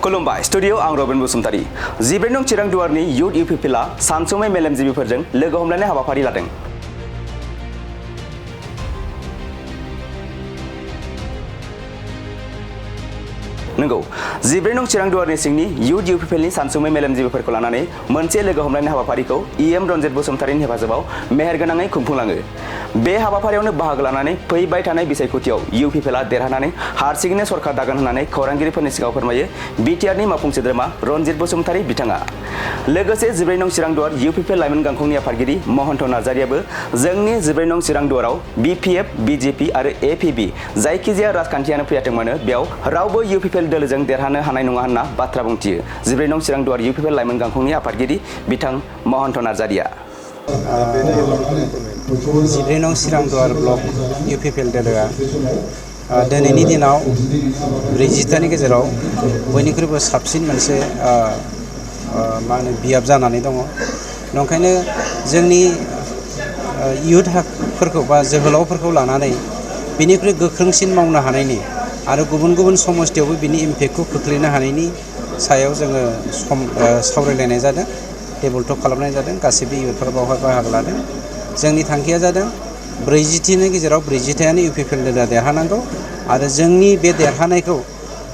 खुलुमबाय स्टुडिअ आं रबिन बसुमतारी 14 नं चिरांदुवारनि युथ इउपिपिएलआ सानसुमै मेलेमजिबिफोरजों लोगो हमलायनाय हाबाफारि लादों। नंगौ 14 नं चिरांदुवारनि सिंनि युथ इउपिपिएलनि सानसुमै मेलेमजिबिफोरखौ लानानै मोनसे लोगो हमलायनाय हाबाफारिखौ इएम रनजित बसुमतारीनि हेफाजाबाव मेहेरगोनाङै खुंफुंलाङो। बे हाबाफारियावनो बाहागो लानानै फैबाय थानाय बिसायख'थियाव इउपिपिएलआ देरहानानै हारसिङैनो सरकार दागोन होननानै खौरांगिरिफोरनि सिगाङाव फोरमायो बिटिआरनि मावफुं सोद्रोमा रनजित बसुमतारी बिथाङा। लोगोसे 14 नं चिरांदुवार इउपिपिएल लाइमोन गांखंनि आफादगिरि महन्त नार्जारियाबो जोंनि 14 नं चिरांदुवाराव बिपिएफ, बिजेपि आरो एपिबि जायखिजाया राजखान्थियानो फैयाथों मानो बेयाव रावबो इउपिपिएल दोलोजों देरहानो हानाय नङा होनना बाथ्रा बुंथियो 14 नं चिरांदुवार इउपिपिएल लाइमोन गांखंनि आफादगिरि बिथां महन्त नार्जारिया। 14 नं चिरांदुवार ब्लक इउपिपिएल दोलोआ दिनैनि दिनाव 40तानि गेजेराव बयनिख्रुइबो साबसिन मोनसे बियाब जानानै दङ। नंखायनो जोंनि इयुथफोरखौ बा जोहोलावफोरखौ लानानै बिनिख्रुइ गोख्रोंसिन मावनो हानायनि आरो गुबुन गुबुन समस्थियावबो बिनि इम्पेक्टखौ खोख्लैनो हानायनि सायाव जोङो सावरायलायनाय जादों, टेबल टक खालामनाय जादों। गासैबो इयुथफोरा बावहाय बाहागो लादों। जोंनि थांखिया जादों 40टिनि गेजेराव 40थायानो इउपिपिएल दोलोआ देरहानांगौ आरो जोंनि बे देरहानायखौ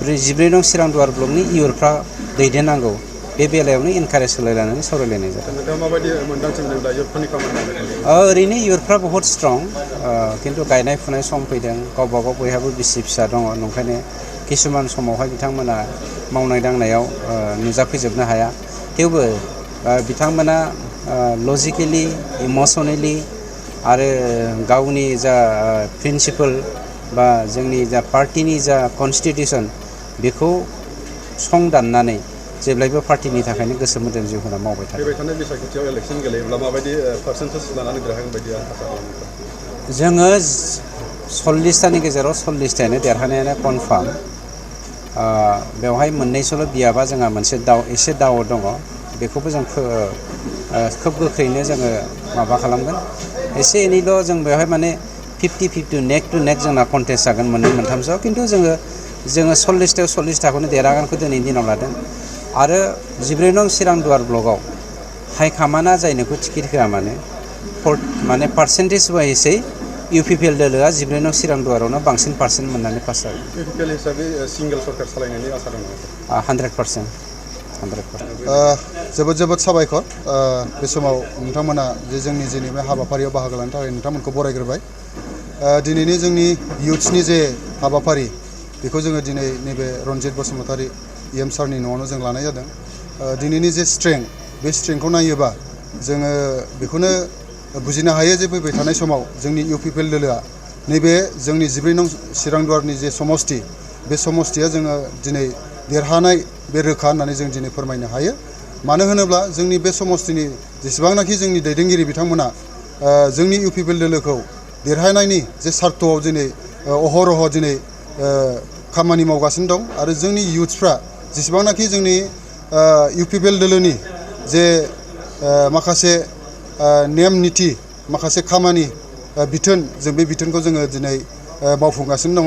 14 नं चिरांदुवार ब्लकनि इयुथफ्रा दैदेननांगौ। बे बेलायावनो इनकारेज होलायलायनानै सावरायलायनाय जादों। ओरैनो इयुथफ्रा बहुत स्ट्रं, खिन्थु गायनाय फुनाय सम फैदों, गावबा गाव बयहाबो बिसि फिसा दङ। नंखायनो किसुमान समावहाय बिथांमोना मावनाय दांनायाव नुजाफैजोबनो हाया। थेवबो बिथांमोना लजिकेलि, इमसनेलि आरो गावनि जा प्रिन्सिपल बा जोंनि जा पार्टिनि जा कनस्टिटिउसन बेखौ संदाननानै जेब्लायबो पार्टिनि थाखायनो गोसो मोदोम जिउ होना मावबाय थादों। जोङो 40तानि गेजेराव 40तायानो देरहानायानो कनफार्म। बेवहाय मोननैसोल' बियाबा जोंहा मोनसे एसे दाव दङ। बेखौबो जों खोब गोख्रैनो जोङो माबा खालामगोन। एसे एनैल' जों बेवहाय माने 50-50 नेक टु नेक जोंना कन्टेस्ट जागोन मोननै मोनथामसोआव। खिन्थु जोङो 40तायाव 40ताखौनो देरहागोनखौ दिनैनि दिनाव लादों। आरो 14 नं चिरांदुवार ब्लकआव हाइकामाना जायनोखौ टिकेट होआ माने पार्सेन्टेज वाइसै इउपिपिएल दोलोआ 14 नं चिरांदुवारावनो बांसिन पार्सेन्ट मोननानै पास जागोन। इउपिपिएल हिसाबै सिंगेल सरकार सालायनायनि आसा दङ। 100%। जोबोद साबायखर। बे समाव नोंथांमोना जे जोंनि बे हाबाफारियाव बाहागो लानो थाखाय नोंथांमोनखौ बरायग्रोबाय। दिनैनि जोंनि इयुथ्सनि जे हाबाफारि बेखौ जोङो दिनै नैबे रनजित बसुमतारी इएम सारनि न'आवनो जों लानाय जादों। दिनैनि जे स्ट्रेंथ, बे स्ट्रेंथखौ नायोबा जोङो बेखौनो बुजिनो हायो जे फैबाय थानाय समाव जोंनि इउपिपिएल दोलोआ नैबे जोंनि 14 नं चिरांदुवारनि जे समस्ति, बे समस्तिया जोङो दिनै देरहानाय बे रोखा होननानै जों दिनै फोरमायनो हायो। मानो होनोब्ला जोंनि बे समस्तिनि जेसेबांनाखि जोंनि दैदेनगिरि बिथांमोना जोंनि इउपिपिएल दोलोखौ देरहानायनि जे सार्थ'आव दिनै अहरह दिनै खामानि मावगासिनो दं। आरो जोंनि इयुथ्सफ्रा जेसेबांनाखि जोंनि इउपिपिएल दोलोनि जे माखासे नेम निथि, माखासे खामानि बिथोन, जों बे बिथोनखौ जोङो दिनै मावफुंगासिनो दङ।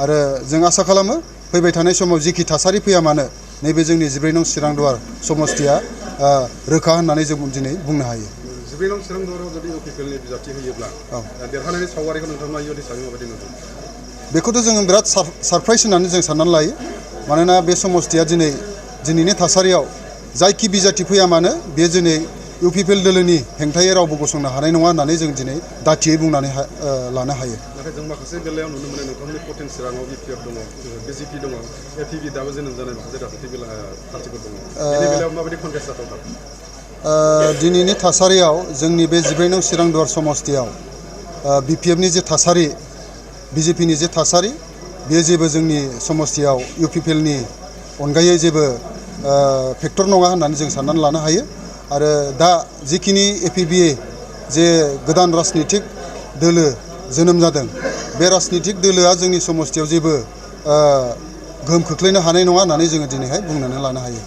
आरो जों आसा खालामो फैबाय थानाय समाव जिखि थासारि फैया मानो नैबे जोंनि 14 नं चिरांदुवार समस्तिया रोखा होननानै जों दिनै बुंनो हायो। 14 नं चिरांदुवाराव जुदि इउपिपिएलनि बिजाथि होयोब्ला देरहानायनि सावगारिखौ नोंथांमोना इयुथ हिसाबै माबायदि नुदों? बेखौथ' जोङो बिराद सारप्राइज होननानै जों साननानै लायो। मानोना बे समस्तिया दिनैनि थासारियाव जायखि बिजाथि फैया मानो बे दिनै इउपिपिएल दोलोनि हेंथायै रावबो गसंनो हानाय नङा होननानै जों दिनै दाथियै बुंनानै लानो हायो। नाथाय जों माखासे बेलायाव नुनो मोनो नोंथांमोननि कटेन चिराङाव बिपिएफ दङ, बिजेपि दङ, एपिबि दाबो जोनोम जानाय माखासे राजनीतिक पार्टिफोर दङ। बेनि बेलायाव माबायदि कन्टेस्ट जाथावथाव? दिनैनि थासारियाव जोंनि बे 14 नं चिरांदुवार समस्तियाव बिपिएफनि जे थासारि, बिजेपिनि जे थासारि, बेयो जेबो जोंनि समस्तियाव इउपिपिएलनि अनगायै जेबो फेक्टर नङा होननानै जों साननानै लानो हायो। आरो दा जिखिनि एपिबि जे गोदान राजनितिक दोलो जोनोम जादों, बे राजनितिक दोलोआ जोंनि समस्तियाव जेबो गोहोम खोख्लैनो हानाय नङा होननानै जोङो दिनैहाय बुंनानै लानो हायो।